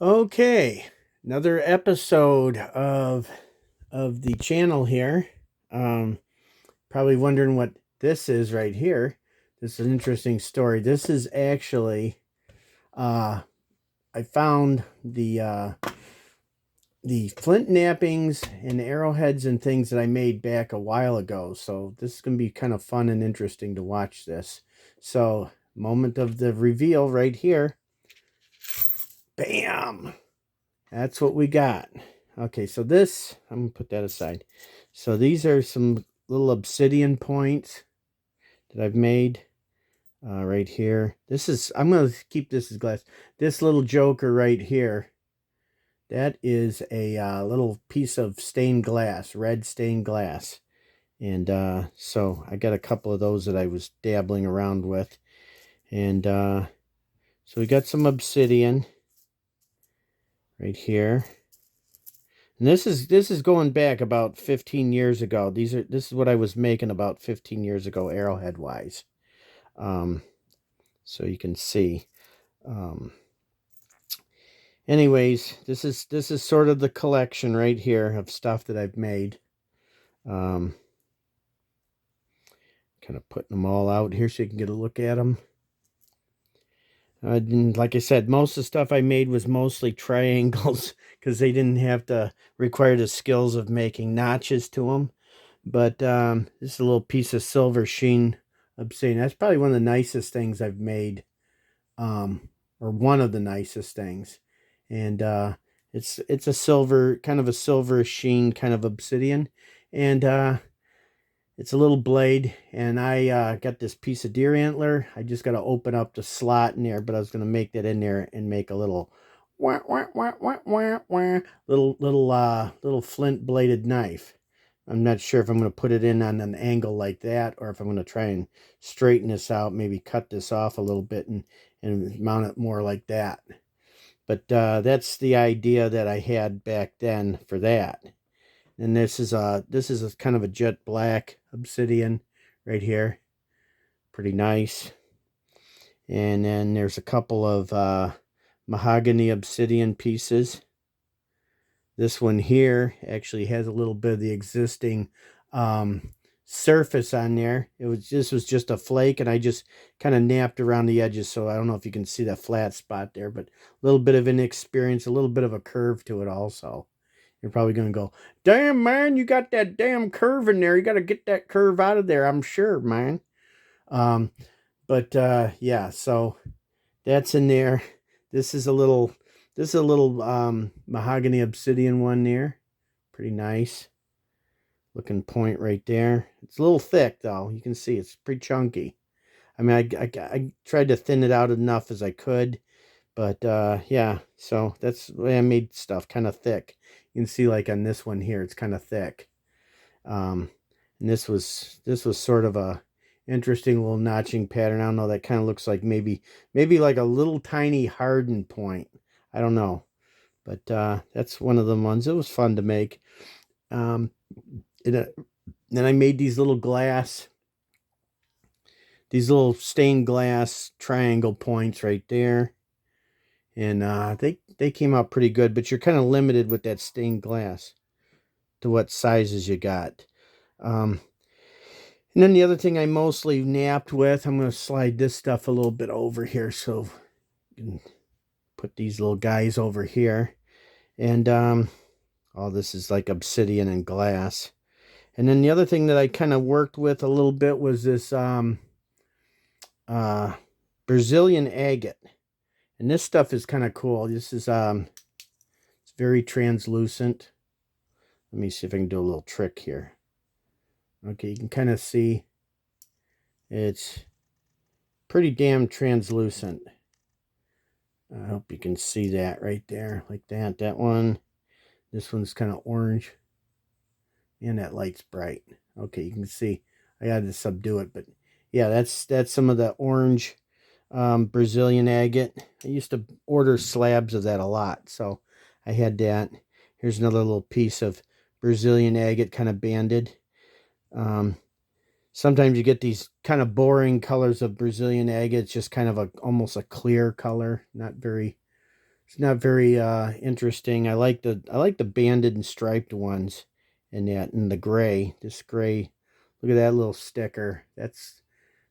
Okay, another episode of the channel here. Um, Probably wondering what this is right here. This is an interesting story. This is actually I found the flint knappings and arrowheads and things that I made back a while ago. So this is gonna be kind of fun and interesting to watch this. So moment of the reveal right here. Bam! That's what we got. Okay, so this, I'm going to put that aside. So these are some little obsidian points that I've made right here. This is, I'm going to keep this as glass. This little joker right here, that is a little piece of stained glass, red stained glass. And so I got a couple of those that I was dabbling around with. And so we got some obsidian right here. And this is going back about 15 years ago. This is what I was making about 15 years ago, arrowhead wise. Um, so you can see. Um, Anyways, this is sort of the collection right here of stuff that I've made. Um, Kind of putting them all out here so you can get a look at them. Like I said, most of the stuff I made was mostly triangles because they didn't have to require the skills of making notches to them. But this is a little piece of silver sheen obsidian. That's probably one of the nicest things I've made, or one of the nicest things. And it's a silver, kind of a silver sheen kind of obsidian. And it's a little blade. And I got this piece of deer antler. I just got to open up the slot in there, but I was going to make that in there and make a little wah, wah, wah, wah, wah, wah, little flint bladed knife. I'm not sure if I'm going to put it in on an angle like that or if I'm going to try and straighten this out, maybe cut this off a little bit and mount it more like that. But that's the idea that I had back then for that. And this is a kind of a jet black obsidian right here. Pretty nice. And then there's a couple of mahogany obsidian pieces. This one here actually has a little bit of the existing surface on there. This was just a flake, and I just kind of napped around the edges, so I don't know if you can see that flat spot there, but a little bit of inexperience, a little bit of a curve to it also. You're probably going to go, damn, man, you got that damn curve in there. You got to get that curve out of there, I'm sure, man. Um, but yeah, so that's in there. This is a little mahogany obsidian one there. Pretty nice looking point right there. It's a little thick though. You can see it's pretty chunky. I mean, I tried to thin it out enough as I could, but yeah. So that's the way I made stuff, kind of thick. You can see like on this one here, it's kind of thick. Um, and this was sort of a interesting little notching pattern. I don't know. That kind of looks like maybe like a little tiny hardened point. I don't know, but that's one of the ones. It was fun to make. Um, then I made these little stained glass triangle points right there, and they came out pretty good. But you're kind of limited with that stained glass to what sizes you got. Um, and then the other thing I mostly napped with, I'm going to slide this stuff a little bit over here so you can put these little guys over here. And all this is like obsidian and glass. And then the other thing that I kind of worked with a little bit was this uh, Brazilian agate. And this stuff is kind of cool. This is it's very translucent. Let me see if I can do a little trick here. Okay, you can kind of see it's pretty damn translucent. I hope you can see that right there, like that. That one. This one's kind of orange. And that light's bright. Okay, you can see. I had to subdue it, but yeah, that's some of the orange Brazilian agate. I used to order slabs of that a lot, so I had that. Here's another little piece of Brazilian agate, kind of banded. Um, Sometimes you get these kind of boring colors of Brazilian agate. It's just kind of almost a clear color, not very It's not very interesting. I like the banded and striped ones, and the gray. This gray. Look at that little sticker. That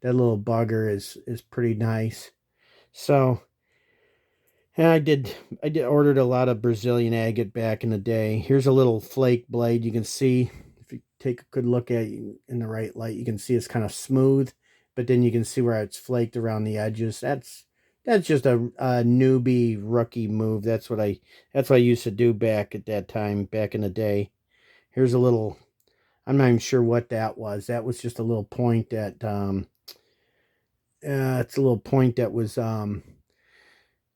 little bugger is pretty nice. So yeah, I did ordered a lot of Brazilian agate back in the day. Here's a little flake blade. You can see if you take a good look at it in the right light, you can see it's kind of smooth, but then you can see where it's flaked around the edges. That's just a newbie rookie move. That's what I used to do back at that time, back in the day. Here's a little. I'm not even sure what that was. That was just a little point that it's a little point that was I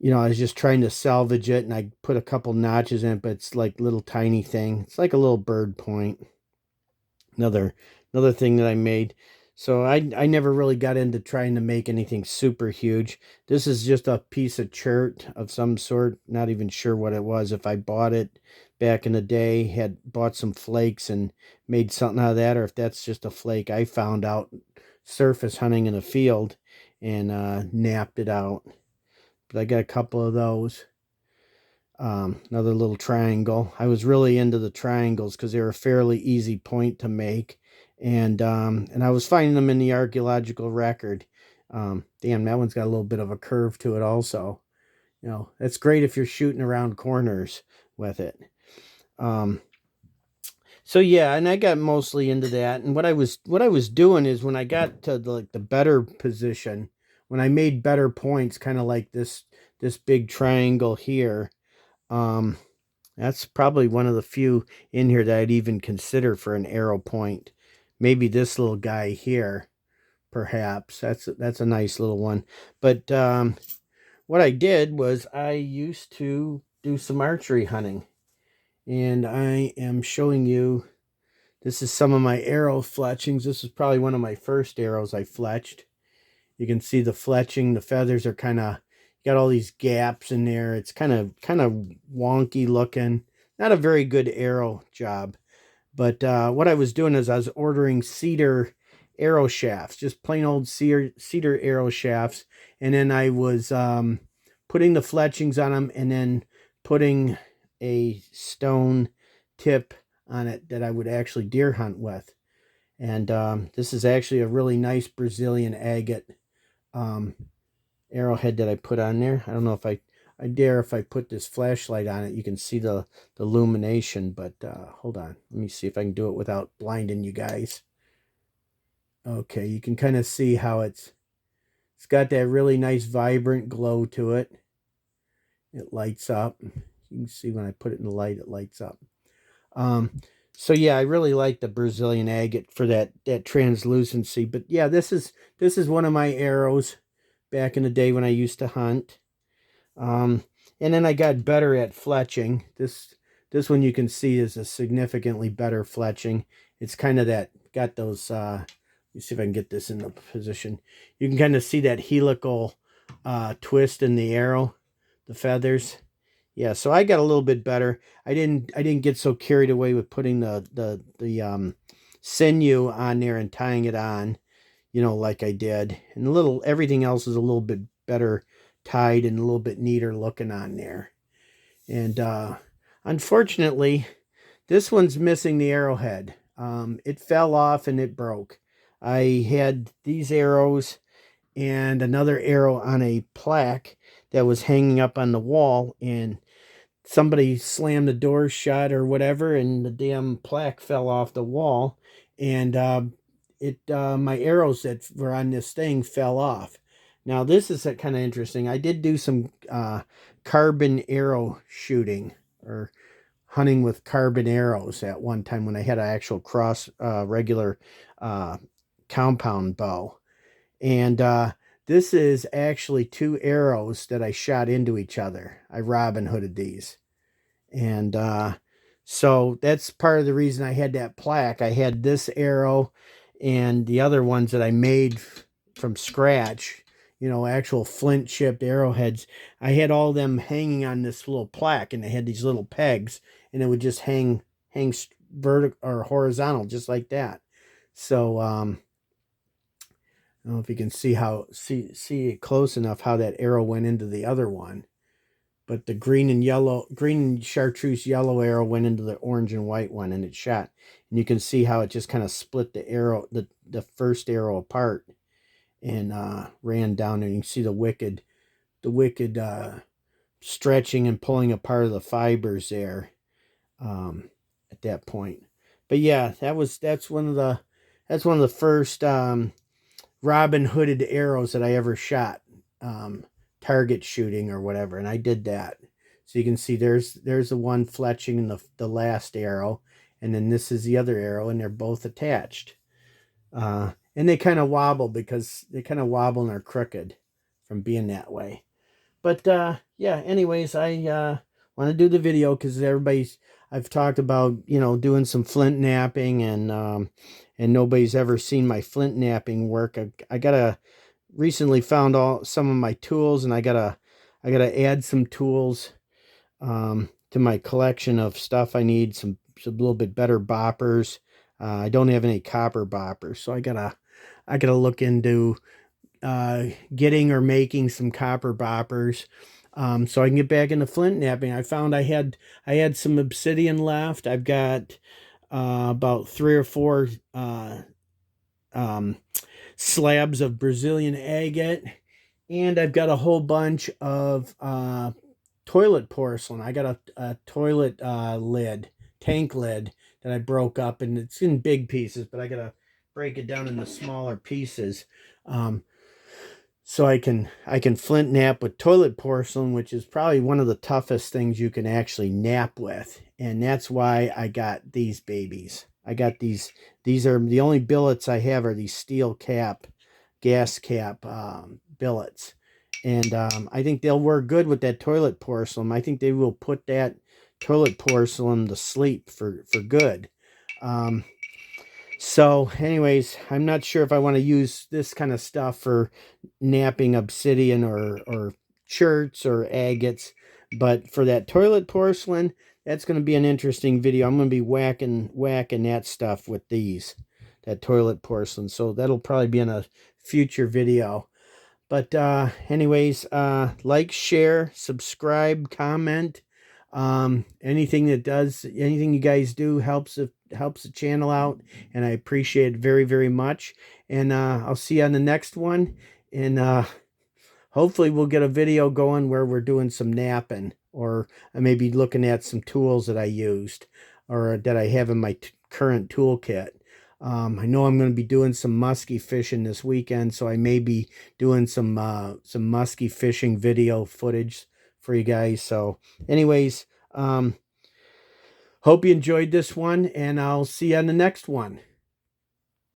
was just trying to salvage it, and I put a couple notches in it, but it's like little tiny thing. It's like a little bird point. Another another thing that I made. So I never really got into trying to make anything super huge. This is just a piece of chert of some sort. Not even sure what it was. If I bought it back in the day, had bought some flakes and made something out of that, or if that's just a flake I found out surface hunting in a field and napped it out. But I got a couple of those. Another little triangle. I was really into the triangles because they were a fairly easy point to make, and I was finding them in the archaeological record. Damn, that one's got a little bit of a curve to it, also. That's great if you're shooting around corners with it. Um, so yeah, and I got mostly into that. And what I was doing is when I got to the better position, when I made better points, kind of like this big triangle here. Um, that's probably one of the few in here that I'd even consider for an arrow point. Maybe this little guy here, perhaps. That's a nice little one. But what I did was I used to do some archery hunting, and I am showing you. This is some of my arrow fletchings. This is probably one of my first arrows I fletched. You can see the fletching. The feathers are kind of got all these gaps in there. It's kind of wonky looking. Not a very good arrow job. But what I was doing is I was ordering cedar arrow shafts, just plain old cedar arrow shafts, and then I was putting the fletchings on them, and then putting a stone tip on it that I would actually deer hunt with. And this is actually a really nice Brazilian agate um, arrowhead that I put on there. I don't know if I dare if I put this flashlight on it, you can see the illumination, but hold on. Let me see if I can do it without blinding you guys. Okay, you can kind of see how it's got that really nice vibrant glow to it. It lights up. You can see when I put it in the light, it lights up. Um, so yeah, I really like the Brazilian agate for that translucency. But yeah, this is one of my arrows back in the day when I used to hunt. Um, and then I got better at fletching. This one you can see is a significantly better fletching. It's kind of that got those. Let me see if I can get this in the position. You can kind of see that helical twist in the arrow, the feathers. Yeah, so I got a little bit better. I didn't get so carried away with putting the sinew on there and tying it on, like I did. And everything else is a little bit better tied and a little bit neater looking on there. And unfortunately, this one's missing the arrowhead. It fell off and it broke. I had these arrows and another arrow on a plaque that was hanging up on the wall, and somebody slammed the door shut or whatever, and the damn plaque fell off the wall, and it my arrows that were on this thing fell off. Now this is kind of interesting. I did do some carbon arrow shooting, or hunting with carbon arrows at one time when I had an actual cross regular uh, compound bow, and this is actually two arrows that I shot into each other. I Robin Hooded these. And so that's part of the reason I had that plaque. I had this arrow and the other ones that I made from scratch, actual flint chipped arrowheads. I had all them hanging on this little plaque, and they had these little pegs, and it would just hang vertical or horizontal, just like that. So I don't know if you can see see it close enough how that arrow went into the other one. but the green and chartreuse yellow arrow went into the orange and white one, and it shot. And you can see how it just kind of split the arrow, the first arrow apart, and ran down. And you can see the wicked stretching and pulling apart of the fibers there at that point. But yeah, that's one of the first Robin Hooded arrows that I ever shot, target shooting or whatever, and I did that. So you can see there's the one fletching in the last arrow, and then this is the other arrow, and they're both attached. And they kind of wobble because they kind of wobble and are crooked from being that way. But yeah, anyways, I want to do the video because I've talked about, doing some flint napping, and nobody's ever seen my flint napping work. I gotta recently found some of my tools, and I gotta add some tools to my collection of stuff. I need some a little bit better boppers. I don't have any copper boppers, so I gotta look into getting or making some copper boppers, so I can get back into flint napping. I found I had some obsidian left. I've got about 3 or 4 um, slabs of Brazilian agate, and I've got a whole bunch of toilet porcelain. I got a toilet tank lid that I broke up, and it's in big pieces, but I gotta break it down into smaller pieces. Um, so I can flint nap with toilet porcelain, which is probably one of the toughest things you can actually nap with, and that's why I got these babies. I got these are the only billets I have are these steel cap, gas cap billets, and I think they'll work good with that toilet porcelain. I think they will put that toilet porcelain to sleep for good. So anyways, I'm not sure if I want to use this kind of stuff for napping obsidian or cherts or agates, but for that toilet porcelain, that's going to be an interesting video. I'm going to be whacking that stuff with that toilet porcelain. So that'll probably be in a future video. But anyways, like, share, subscribe, comment. Anything you guys do helps the channel out, and I appreciate it very, very much. And I'll see you on the next one. And hopefully we'll get a video going where we're doing some napping, or maybe looking at some tools that I used or that I have in my current toolkit. I know I'm going to be doing some musky fishing this weekend, so I may be doing some musky fishing video footage for you guys. So anyways, hope you enjoyed this one, and I'll see you on the next one.